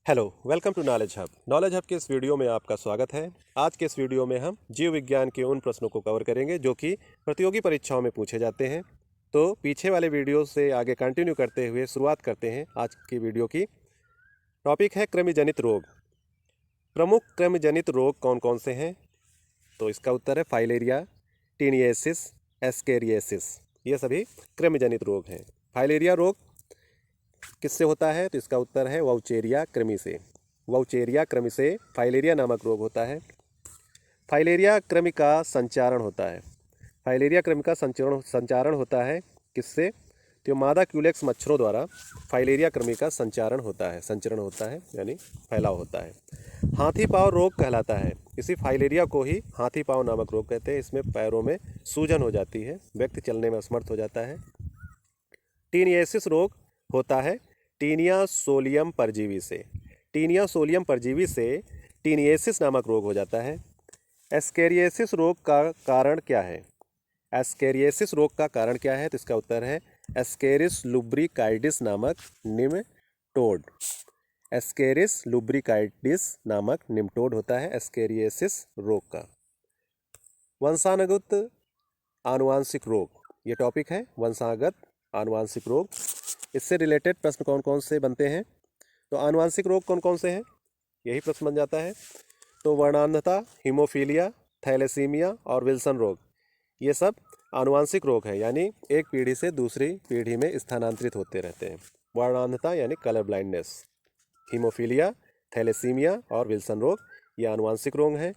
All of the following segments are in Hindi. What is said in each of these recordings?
Hello, welcome to knowledge hub. Knowledge hub के इस वीडियो में आपका स्वागत है। आज के इस वीडियो में हम जीव विज्ञान के उन प्रश्नों को कवर करेंगे जो कि प्रतियोगी परीक्षाओं में पूछे जाते हैं। तो पीछे वाले वीडियो से आगे कंटिन्यू करते हुए शुरुआत करते हैं आज की वीडियो की। टॉपिक है कृमिजनित रोग। प्रमुख कृमिजनित रोग कौन कौन से हैं? तो इसका उत्तर है फाइलेरिया, टीनिएसिस, एस्केरिएसिस। ये सभी कृमिजनित रोग हैं। फाइलेरिया रोग किससे होता है? तो इसका उत्तर है वाउचेरिया कृमि से। वाउचेरिया कृमि से फाइलेरिया नामक रोग होता है। फाइलेरिया कृमि का संचारण होता है। फाइलेरिया कृमि का संचारण होता है किससे? तो मादा क्यूलेक्स मच्छरों द्वारा फाइलेरिया कृमि का संचरण होता है यानी फैलाव होता है। हाथी पाँव रोग कहलाता है। इसी फाइलेरिया को ही हाथी पाँव नामक रोग कहते हैं। इसमें पैरों में सूजन हो जाती है, व्यक्ति चलने में असमर्थ हो जाता है। टीनिएसिस रोग होता है टीनिया सोलियम परजीवी से। टीनिया सोलियम परजीवी से टीनिएसिस नामक रोग हो जाता है। एस्केरिएसिस रोग का कारण क्या है? एस्केरिएसिस रोग का कारण क्या है? तो इसका उत्तर है एस्केरिस लुब्रिकाइडिस नामक निमटोड। एस्केरिस लुब्रिकाइडिस नामक निमटोड होता है एस्केरिएसिस रोग का। वंशानुगत आनुवांशिक रोग, ये टॉपिक है वंशागत आनुवांशिक रोग। इससे रिलेटेड प्रश्न कौन कौन से बनते हैं? तो आनुवांशिक रोग कौन कौन से हैं, यही प्रश्न बन जाता है। तो वर्णांधता, हीमोफीलिया, थैलेसीमिया और विल्सन रोग, ये सब आनुवांशिक रोग है, यानी एक पीढ़ी से दूसरी पीढ़ी में स्थानांतरित होते रहते हैं। वर्णांधता यानी कलर ब्लाइंडनेस, हीमोफीलिया, थैलेसीमिया और विल्सन रोग, ये आनुवांशिक रोग हैं।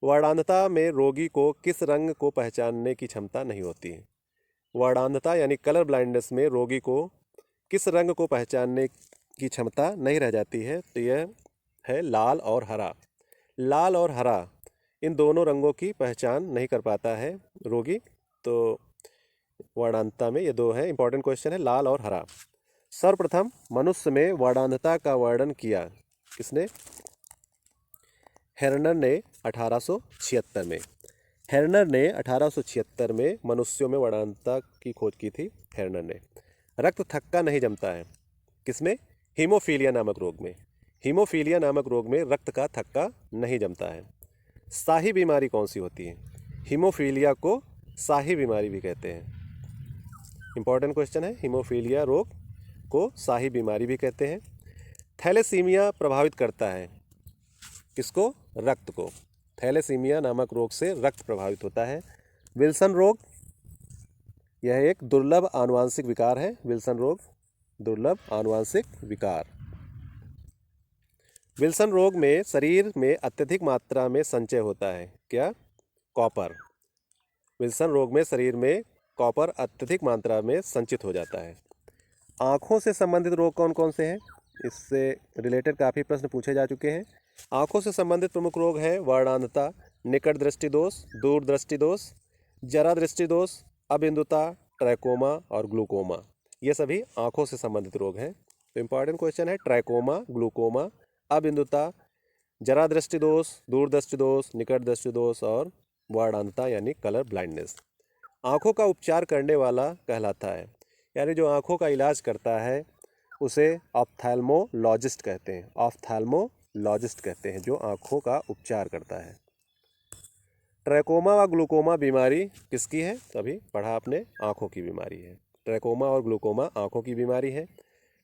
वर्णांधता में रोगी को किस रंग को पहचानने की क्षमता नहीं होती है। वर्णांधता यानी कलर ब्लाइंडनेस में रोगी को किस रंग को पहचानने की क्षमता नहीं रह जाती है। तो यह है लाल और हरा। लाल और हरा इन दोनों रंगों की पहचान नहीं कर पाता है रोगी। तो वर्णांधता में ये दो है। इंपॉर्टेंट क्वेश्चन है लाल और हरा। सर्वप्रथम मनुष्य में वर्णांधता का वर्णन किया किसने? हेर्नर ने 1876 में। हेर्नर ने 1876 में मनुष्यों में वर्णांधता की खोज की थी। हेर्नर ने। रक्त थक्का नहीं जमता है किसमें? हीमोफीलिया नामक रोग में। हीमोफीलिया नामक रोग में रक्त का थक्का नहीं जमता है। शाही बीमारी कौन सी होती है? हीमोफीलिया को शाही बीमारी भी कहते हैं। इंपॉर्टेंट क्वेश्चन है, हीमोफीलिया रोग को शाही बीमारी भी कहते हैं। थैलेसीमिया प्रभावित करता है किसको? रक्त को। थैलेसीमिया नामक रोग से रक्त प्रभावित होता है। विल्सन रोग, यह एक दुर्लभ आनुवांशिक विकार है। विल्सन रोग दुर्लभ आनुवांशिक विकार। विल्सन रोग में शरीर में अत्यधिक मात्रा में संचय होता है क्या? कॉपर। विल्सन रोग में शरीर में कॉपर अत्यधिक मात्रा में संचित हो जाता है। आँखों से संबंधित रोग कौन कौन से हैं? इससे रिलेटेड काफ़ी प्रश्न पूछे जा चुके हैं। आँखों से संबंधित प्रमुख रोग हैं वर्णांधता, निकट दृष्टि दोष, दूर दृष्टि दोष, जरा दृष्टि दोष, अबिंदुता, ट्रैकोमा और ग्लूकोमा। ये सभी आँखों से संबंधित रोग हैं। तो इंपॉर्टेंट क्वेश्चन है ट्रैकोमा, ग्लूकोमा, अबिंदुता, जरा दृष्टि दोष, दूर दृष्टि दोष, निकट दृष्टि दोष और वर्णांधता यानी कलर ब्लाइंडनेस। आँखों का उपचार करने वाला कहलाता है, यानी जो आँखों का इलाज करता है उसे ऑप्थेल्मोलॉजिस्ट कहते हैं। ऑप्थेल्मोलॉजिस्ट कहते हैं जो आँखों का उपचार करता है। ट्रैकोमा व ग्लूकोमा बीमारी किसकी है? तभी पढ़ा आपने, आँखों की बीमारी है। ट्रैकोमा और ग्लूकोमा आँखों की बीमारी है।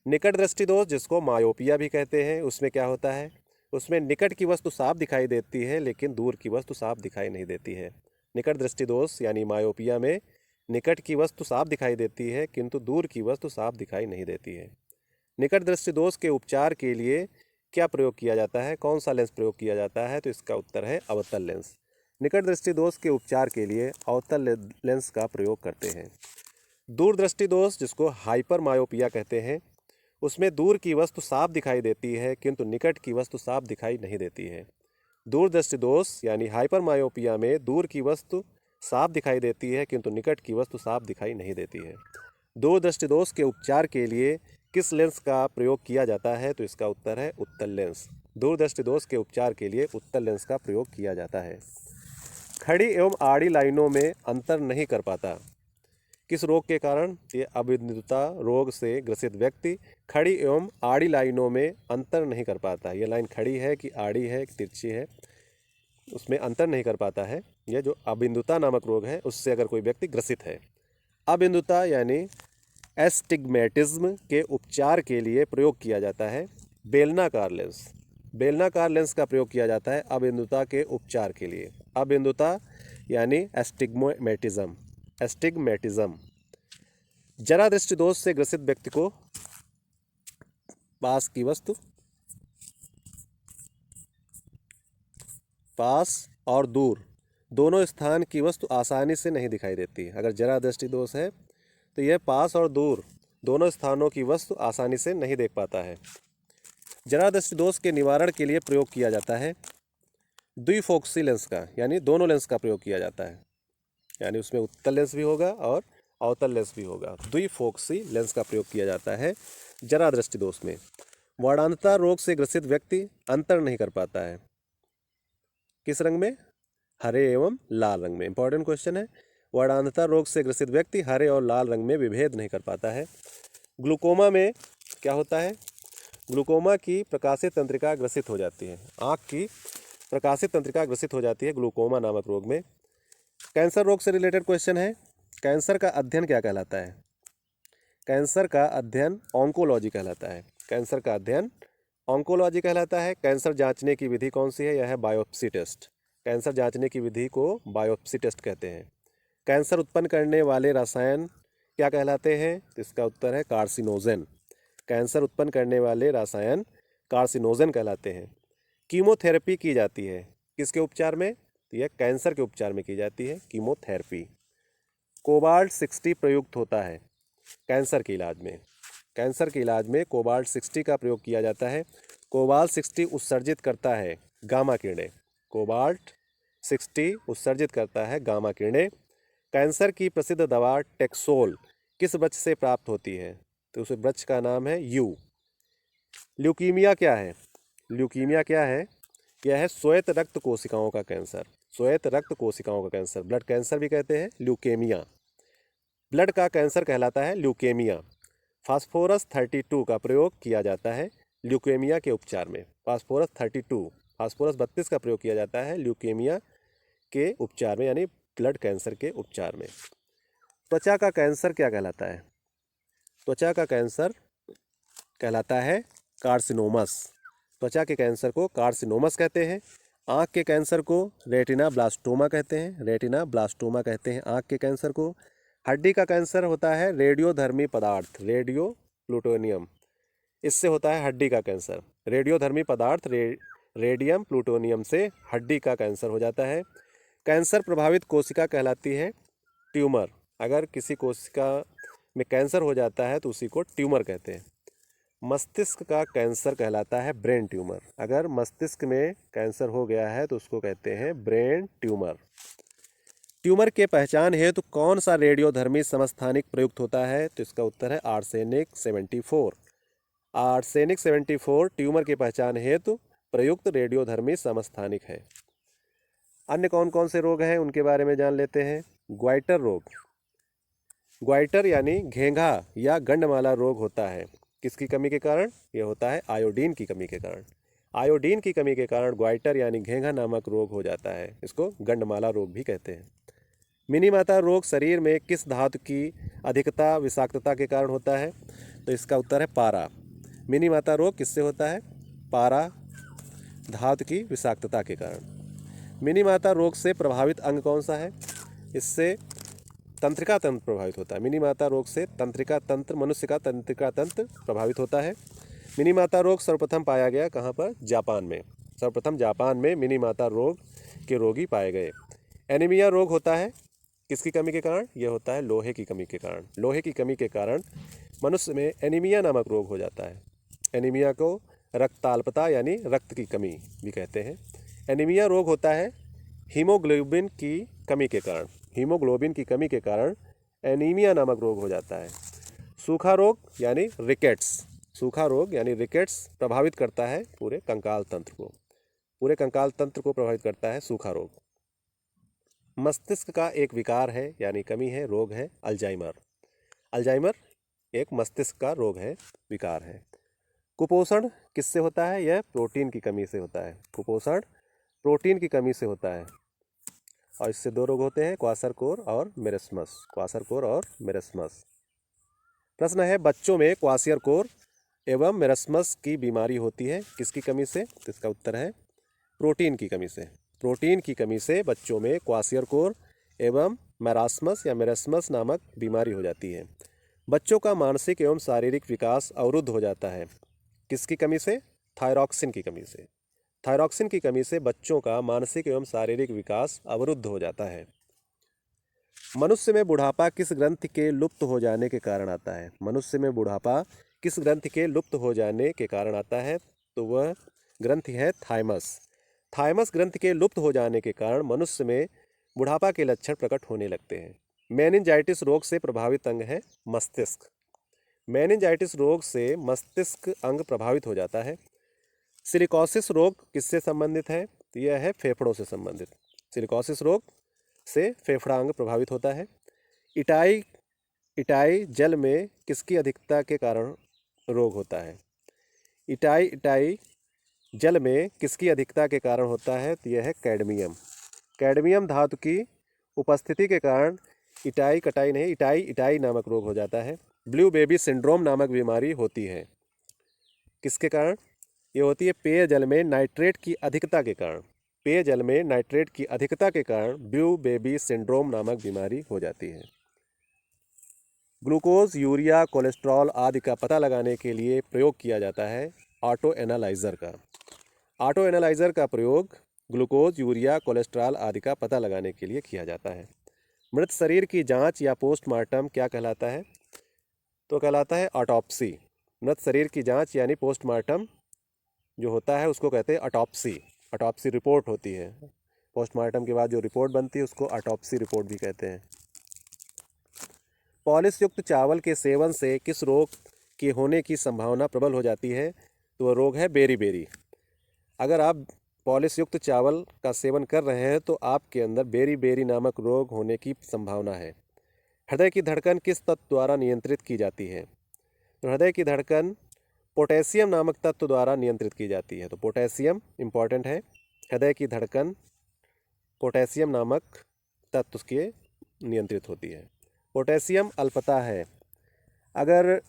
निकट दृष्टि दोष जिसको मायोपिया भी कहते हैं, उसमें क्या होता है? उसमें निकट की वस्तु साफ दिखाई देती है लेकिन दूर की वस्तु साफ दिखाई नहीं देती है। निकट दृष्टि दोष यानी मायोपिया में निकट की वस्तु साफ दिखाई देती है किंतु दूर की वस्तु साफ दिखाई नहीं देती है। निकट दृष्टि दोष के उपचार के लिए क्या प्रयोग किया जाता है? कौन सा लेंस प्रयोग किया जाता है? तो इसका उत्तर है अवतल लेंस। निकट दृष्टि दोष के उपचार के लिए अवतल लेंस का प्रयोग करते हैं। दूर दृष्टि दोष जिसको हाइपर मायोपिया कहते हैं, उसमें दूर की वस्तु साफ दिखाई देती है किंतु निकट की वस्तु साफ दिखाई नहीं देती है। दूर दृष्टि दोष यानी हाइपर मायोपिया में दूर की वस्तु साफ दिखाई देती है किंतु निकट की वस्तु साफ दिखाई नहीं देती है। दूर दृष्टि दोष के उपचार के लिए किस लेंस का प्रयोग किया जाता है? तो इसका उत्तर है उत्तल लेंस। दूर दृष्टि दोष के उपचार के लिए उत्तल लेंस का प्रयोग किया जाता है। खड़ी एवं आड़ी लाइनों में अंतर नहीं कर पाता किस रोग के कारण? ये अबिंदुता रोग से ग्रसित व्यक्ति खड़ी एवं आड़ी लाइनों में अंतर नहीं कर पाता। ये लाइन खड़ी है कि आड़ी है कि तिरछी है, उसमें अंतर नहीं कर पाता है। यह जो अबिंदुता नामक रोग है उससे अगर कोई व्यक्ति ग्रसित है। अबिंदुता यानी एस्टिग्मेटिज्म के उपचार के लिए प्रयोग किया जाता है बेलनाकार लेंस। बेलनाकार लेंस का प्रयोग किया जाता है अबिंदुता के उपचार के लिए। अबिंदुता यानी एस्टिग्मेटिज्म। एस्टिग्मेटिज्म जरा दृष्टि दोष से ग्रसित व्यक्ति को पास की वस्तु, पास और दूर दोनों स्थान की वस्तु आसानी से नहीं दिखाई देती। अगर जरा दृष्टि दोष है तो यह पास और दूर दोनों स्थानों की वस्तु आसानी से नहीं देख पाता है। जरा दृष्टि दोष के निवारण के लिए प्रयोग किया जाता है द्विफोक्सी लेंस का, यानी दोनों लेंस का प्रयोग किया जाता है, यानी उसमें उत्तल लेंस भी होगा और अवतल लेंस भी होगा। द्विफोक्सी लेंस का प्रयोग किया जाता है जरा दृष्टि दोष में। वर्णांधता रोग से ग्रसित व्यक्ति अंतर नहीं कर पाता है किस रंग में? हरे एवं लाल रंग में। इंपॉर्टेंट क्वेश्चन है। वर्णांधता रोग से ग्रसित व्यक्ति हरे और लाल रंग में विभेद नहीं कर पाता है। ग्लूकोमा में क्या होता है? ग्लूकोमा की प्रकाशित तंत्रिका ग्रसित हो जाती है। आँख की प्रकाशित तंत्रिका ग्रसित हो जाती है ग्लूकोमा नामक रोग में। कैंसर रोग से रिलेटेड क्वेश्चन है। कैंसर का अध्ययन क्या कहलाता है? कैंसर का अध्ययन ऑन्कोलॉजी कहलाता है। कैंसर का अध्ययन ऑन्कोलॉजी कहलाता है। कैंसर जांचने की विधि कौन सी है? यह है बायोप्सी टेस्ट। कैंसर जांचने की विधि को बायोप्सी टेस्ट कहते हैं। कैंसर उत्पन्न करने वाले रसायन क्या कहलाते हैं? तो इसका उत्तर है कार्सिनोजेन। कैंसर उत्पन्न करने वाले रसायन कार्सिनोजेन कहलाते हैं। कीमोथेरेपी की जाती है किसके उपचार में? तो यह कैंसर के उपचार में की जाती है कीमोथेरेपी। कोबाल्ट 60 प्रयुक्त होता है कैंसर के इलाज में। कैंसर के इलाज में कोबाल्ट 60 का प्रयोग किया जाता है। कोबाल्ट 60 उत्सर्जित करता है गामा किरणें। कोबाल्ट 60 उत्सर्जित करता है गामा किरणें। कैंसर की प्रसिद्ध दवा टेक्सोल किस वृक्ष से प्राप्त होती है? तो उस वृक्ष का नाम है यू। ल्यूकीमिया क्या है? ल्यूकीमिया क्या है? यह है श्वेत रक्त कोशिकाओं का कैंसर। श्वेत रक्त कोशिकाओं का कैंसर, ब्लड कैंसर भी कहते हैं ल्यूकेमिया। ब्लड का कैंसर कहलाता है ल्यूकेमिया। फास्फोरस 32 का प्रयोग किया जाता है ल्यूकेमिया के उपचार में। फास्फोरस 32, फास्फोरस 32 का प्रयोग किया जाता है ल्यूकेमिया के उपचार में, यानी ब्लड कैंसर के उपचार में। त्वचा का कैंसर क्या कहलाता है? त्वचा का कैंसर कहलाता है कार्सिनोमस। त्वचा के कैंसर को कार्सिनोमस कहते हैं। आँख के कैंसर को रेटिना ब्लास्टोमा कहते हैं। रेटिना ब्लास्टोमा कहते हैं आँख के कैंसर को। हड्डी का कैंसर होता है रेडियोधर्मी पदार्थ, रेडियो प्लूटोनियम, इससे होता है हड्डी का कैंसर। रेडियोधर्मी पदार्थ रेडियम प्लूटोनियम से हड्डी का कैंसर हो जाता है। कैंसर प्रभावित कोशिका कहलाती है ट्यूमर। अगर किसी कोशिका में कैंसर हो जाता है तो उसी को ट्यूमर कहते हैं। मस्तिष्क का कैंसर कहलाता है ब्रेन ट्यूमर। अगर मस्तिष्क में कैंसर हो गया है तो उसको कहते हैं ब्रेन ट्यूमर। ट्यूमर के पहचान हेतु कौन सा रेडियोधर्मी समस्थानिक प्रयुक्त होता है? तो इसका उत्तर है आर्सेनिक 74। आर्सेनिक 74 ट्यूमर के पहचान हेतु प्रयुक्त रेडियोधर्मी समस्थानिक है। अन्य कौन कौन से रोग हैं उनके बारे में जान लेते हैं। ग्वाइटर रोग। ग्वाइटर यानी घेंघा या गंडमाला रोग होता है किसकी कमी के कारण? यह होता है आयोडीन की कमी के कारण। आयोडीन की कमी के कारण ग्वाइटर यानी घेंघा नामक रोग हो जाता है। इसको गंडमाला रोग भी कहते हैं। मिनीमाता रोग शरीर में किस धातु की अधिकता विषाक्तता के कारण होता है? तो इसका उत्तर है पारा। मिनीमाता रोग किससे होता है? पारा धातु की विषाक्तता के कारण। मिनीमाता रोग से प्रभावित अंग कौन सा है? इससे तंत्रिका तंत्र प्रभावित होता है। मिनीमाता रोग से तंत्रिका तंत्र, मनुष्य का तंत्रिका तंत्र प्रभावित होता है। मिनीमाता रोग सर्वप्रथम पाया गया कहाँ पर? जापान में। सर्वप्रथम जापान में मिनीमाता रोग के रोगी पाए गए। एनीमिया रोग होता है किसकी कमी के कारण? यह होता है लोहे की कमी के कारण। लोहे की कमी के कारण मनुष्य में एनीमिया नामक रोग हो जाता है। एनीमिया को रक्ताल्पता यानी रक्त की कमी भी कहते हैं। एनीमिया रोग होता है हीमोग्लोबिन की कमी के कारण। हीमोग्लोबिन की कमी के कारण एनीमिया नामक रोग हो जाता है। सूखा रोग यानी रिकेट्स। सूखा रोग यानी रिकेट्स प्रभावित करता है पूरे कंकाल तंत्र को। पूरे कंकाल तंत्र को प्रभावित करता है सूखा रोग। मस्तिष्क का एक विकार है यानी कमी है, रोग है अल्जाइमर। अल्जाइमर एक मस्तिष्क का रोग है, विकार है। कुपोषण किससे होता है? यह प्रोटीन की कमी से होता है। कुपोषण प्रोटीन की कमी से होता है और इससे दो रोग होते हैं, क्वाशरकोर और मेरेस्मस। क्वाशरकोर और मेरेस्मस। प्रश्न है, बच्चों में क्वाशियरकोर एवं मेरेस्मस की बीमारी होती है किसकी कमी से? तो इसका उत्तर है प्रोटीन की कमी से। प्रोटीन की कमी से बच्चों में क्वाशियरकोर एवं मेरास्मस या मेरेस्मस नामक बीमारी हो जाती है। बच्चों का मानसिक एवं शारीरिक विकास अवरुद्ध हो जाता है किसकी कमी से? थायरॉक्सिन की कमी से। थायरॉक्सिन की कमी से बच्चों का मानसिक एवं शारीरिक विकास अवरुद्ध हो जाता है। मनुष्य में बुढ़ापा किस ग्रंथि के लुप्त हो जाने के कारण आता है? मनुष्य में बुढ़ापा किस ग्रंथि के लुप्त हो जाने के कारण आता है? तो वह ग्रंथि है थाइमस। थाइमस ग्रंथि के लुप्त हो जाने के कारण मनुष्य में बुढ़ापा के लक्षण प्रकट होने लगते हैं। मेनिंजाइटिस रोग से प्रभावित अंग है मस्तिष्क। मेनिंजाइटिस रोग से मस्तिष्क अंग प्रभावित हो जाता है। सिलिकोसिस रोग किससे संबंधित है? यह है फेफड़ों से संबंधित। सिलिकोसिस रोग से फेफड़ा अंग प्रभावित होता है। इटाई जल में किसकी अधिकता के कारण रोग होता है? इटाई जल में किसकी अधिकता के कारण होता है? तो यह है कैडमियम। कैडमियम धातु की उपस्थिति के कारण इटाई नामक रोग हो जाता है। ब्लू बेबी सिंड्रोम नामक बीमारी होती है किसके कारण? ये होती है पेयजल में नाइट्रेट की अधिकता के कारण। पेयजल में नाइट्रेट की अधिकता के कारण ब्लू बेबी सिंड्रोम नामक बीमारी हो जाती है। ग्लूकोज, यूरिया, कोलेस्ट्रॉल आदि का पता लगाने के लिए प्रयोग किया जाता है ऑटो एनालाइजर का। ऑटो एनालाइजर का प्रयोग ग्लूकोज, यूरिया, कोलेस्ट्रॉल आदि का पता लगाने के लिए किया जाता है। मृत शरीर की जांच या पोस्टमार्टम क्या कहलाता है? तो कहलाता है ऑटोप्सी। मृत शरीर की जांच यानी पोस्टमार्टम जो होता है उसको कहते हैं ऑटोप्सी। ऑटोप्सी रिपोर्ट होती है। पोस्टमार्टम के बाद जो रिपोर्ट बनती है उसको ऑटोप्सी रिपोर्ट भी कहते हैं। पॉलिश युक्त चावल के सेवन से किस रोग के होने की संभावना प्रबल हो जाती है? तो वह रोग है बेरी। अगर आप पॉलिश युक्त चावल का सेवन कर रहे हैं तो आपके अंदर बेरी नामक रोग होने की संभावना है। हृदय की धड़कन किस तत्व द्वारा नियंत्रित की जाती है? तो हृदय की धड़कन पोटेशियम नामक तत्व द्वारा नियंत्रित की जाती है। तो पोटेशियम इंपॉर्टेंट है। हृदय की धड़कन पोटेशियम नामक तत्व के नियंत्रित होती है। पोटेशियम अल्पता है। अगर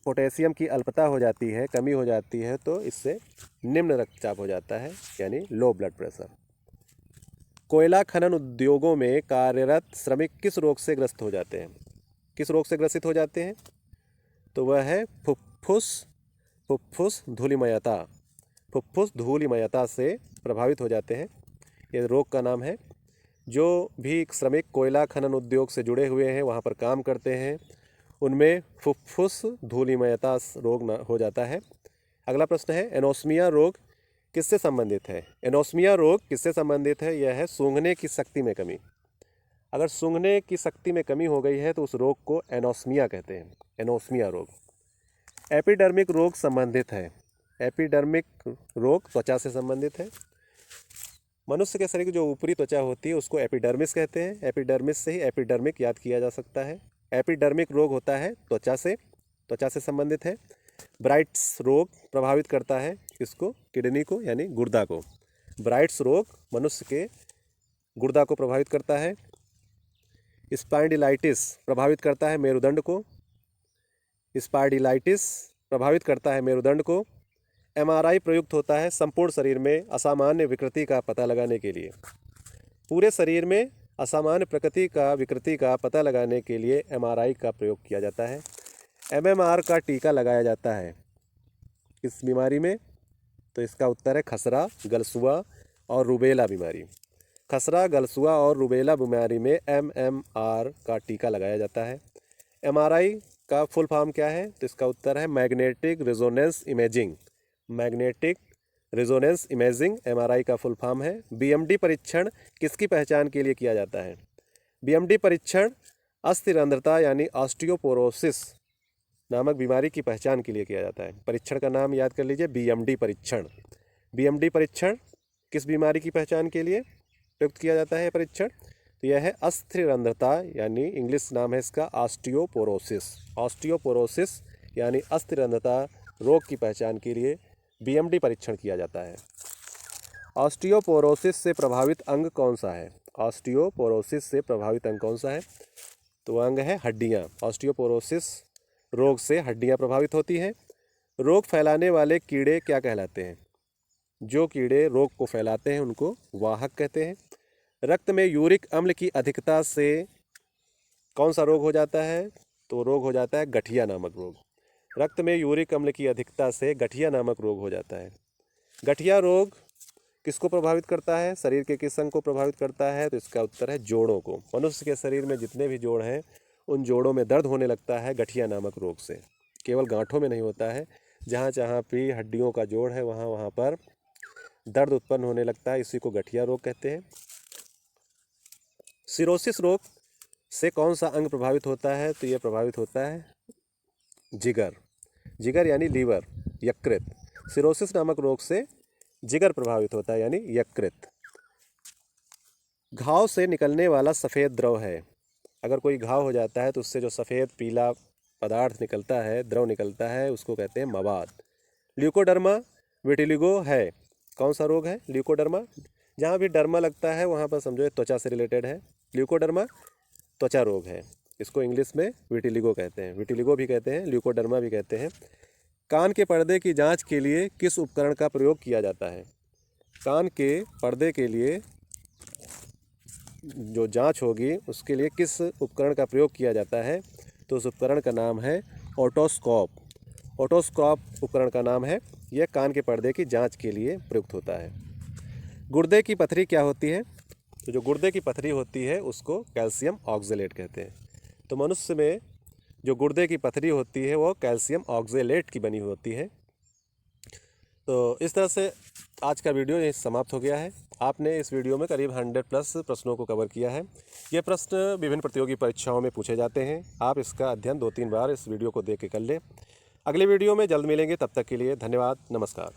पोटेशियम की अल्पता हो जाती है, कमी हो जाती है, तो इससे निम्न रक्तचाप हो जाता है यानी लो ब्लड प्रेशर। कोयला खनन उद्योगों में कार्यरत श्रमिक किस रोग से ग्रस्त हो जाते हैं? किस रोग से ग्रसित हो जाते हैं? तो वह है फुफ्फुस धूलिमयता। फुफ्फुस धूलिमयता से प्रभावित हो जाते हैं। ये रोग का नाम है। जो भी श्रमिक कोयला खनन उद्योग से जुड़े हुए हैं, वहाँ पर काम करते हैं, उनमें फुफ्फुस धूलिमयता रोग हो जाता है। अगला प्रश्न है, एनोस्मिया रोग किससे संबंधित है? एनोस्मिया रोग किससे संबंधित है? यह है सूंघने की शक्ति में कमी। अगर सूंघने की शक्ति में कमी हो गई है तो उस रोग को एनोस्मिया कहते हैं। एनोस्मिया रोग। एपिडर्मिक रोग संबंधित है। एपिडर्मिक रोग त्वचा से संबंधित है। मनुष्य के शरीर की जो ऊपरी त्वचा होती है उसको एपिडर्मिस कहते हैं। एपिडर्मिस से ही एपिडर्मिक याद किया जा सकता है। एपिडर्मिक रोग होता है त्वचा से संबंधित है। ब्राइट्स रोग प्रभावित करता है किसको? किडनी को यानी गुर्दा को। ब्राइट्स रोग मनुष्य के गुर्दा को प्रभावित करता है। स्पाइंडिलाइटिस प्रभावित करता है मेरुदंड को। स्पाइंडिलाइटिस प्रभावित करता है मेरुदंड को। एमआरआई प्रयुक्त होता है संपूर्ण शरीर में असामान्य विकृति का पता लगाने के लिए। पूरे शरीर में असामान्य विकृति का पता लगाने के लिए एमआरआई का प्रयोग किया जाता है। एमएमआर का टीका लगाया जाता है किस बीमारी में? तो इसका उत्तर है खसरा, गलसुआ और रूबेला बीमारी। खसरा, गलसुआ और रूबेला बीमारी में एमएमआर का टीका लगाया जाता है। एमआरआई का फुल फॉर्म क्या है? तो इसका उत्तर है magnetic resonance imaging. Magnetic resonance imaging MRI का फुल फॉर्म है। बीएमडी परीक्षण किसकी पहचान के लिए किया जाता है? बीएमडी परीक्षण अस्थिरंध्रता यानी ऑस्टियोपोरोसिस नामक बीमारी की पहचान के लिए किया जाता है। परीक्षण का नाम याद कर लीजिए, बीएमडी परीक्षण। बीएमडी परीक्षण किस बीमारी की पहचान के लिए प्रयुक्त किया जाता है? परीक्षण तो यह है अस्थिरंध्रता, यानी इंग्लिश नाम है इसका ऑस्टियोपोरोसिस। ऑस्टियोपोरोसिस यानी अस्थिरंध्रता रोग की पहचान के लिए बीएमडी परीक्षण किया जाता है। ऑस्टियोपोरोसिस से प्रभावित अंग कौन सा है? ऑस्टियोपोरोसिस से प्रभावित अंग कौन सा है? तो वह अंग है हड्डियाँ। ऑस्टियोपोरोसिस रोग से हड्डियाँ प्रभावित होती हैं। रोग फैलाने वाले कीड़े क्या कहलाते हैं? जो कीड़े रोग को फैलाते हैं उनको वाहक कहते हैं। रक्त में यूरिक अम्ल की अधिकता से कौन सा रोग हो जाता है? तो रोग हो जाता है गठिया नामक रोग। रक्त में यूरिक अम्ल की अधिकता से गठिया नामक रोग हो जाता है। गठिया रोग किसको प्रभावित करता है? शरीर के किस अंग को प्रभावित करता है? तो इसका उत्तर है जोड़ों को। मनुष्य के शरीर में जितने भी जोड़ हैं उन जोड़ों में दर्द होने लगता है गठिया नामक रोग से। केवल गांठों में नहीं होता है, जहाँ जहाँ भी हड्डियों का जोड़ है वहाँ वहाँ पर दर्द उत्पन्न होने लगता है, इसी को गठिया रोग कहते हैं। सिरोसिस रोग से कौन सा अंग प्रभावित होता है? तो ये प्रभावित होता है जिगर। जिगर यानी लीवर, यकृत। सिरोसिस नामक रोग से जिगर प्रभावित होता है यानी यकृत। घाव से निकलने वाला सफ़ेद द्रव है। अगर कोई घाव हो जाता है तो उससे जो सफ़ेद पीला पदार्थ निकलता है, द्रव निकलता है, उसको कहते हैं मवाद। ल्यूकोडर्मा विटिलिगो है कौन सा रोग है? ल्यूकोडर्मा, जहाँ भी डर्मा लगता है वहाँ पर समझो ये त्वचा से रिलेटेड है। ल्यूकोडर्मा त्वचा रोग है, इसको इंग्लिश में विटिलिगो कहते हैं। विटिलिगो भी कहते हैं, ल्यूकोडर्मा भी कहते हैं। कान के पर्दे की जांच के लिए किस उपकरण का प्रयोग किया जाता है? कान के पर्दे के लिए जो जांच होगी उसके लिए किस उपकरण का प्रयोग किया जाता है? तो उस उपकरण का नाम है ओटोस्कोप। ओटोस्कोप उपकरण का नाम है, यह कान के पर्दे की जांच के लिए प्रयुक्त होता है। गुर्दे की पथरी क्या होती है? तो जो गुर्दे की पथरी होती है उसको कैल्शियम ऑक्जेलेट कहते हैं। तो मनुष्य में जो गुर्दे की पथरी होती है वो कैल्शियम ऑक्जेलेट की बनी होती है। तो इस तरह से आज का वीडियो यहीं समाप्त हो गया है। आपने इस वीडियो में करीब 100+ प्रश्नों को कवर किया है। ये प्रश्न विभिन्न प्रतियोगी परीक्षाओं में पूछे जाते हैं। आप इसका अध्ययन 2-3 बार इस वीडियो को देख के कर लें। अगले वीडियो में जल्द मिलेंगे, तब तक के लिए धन्यवाद, नमस्कार।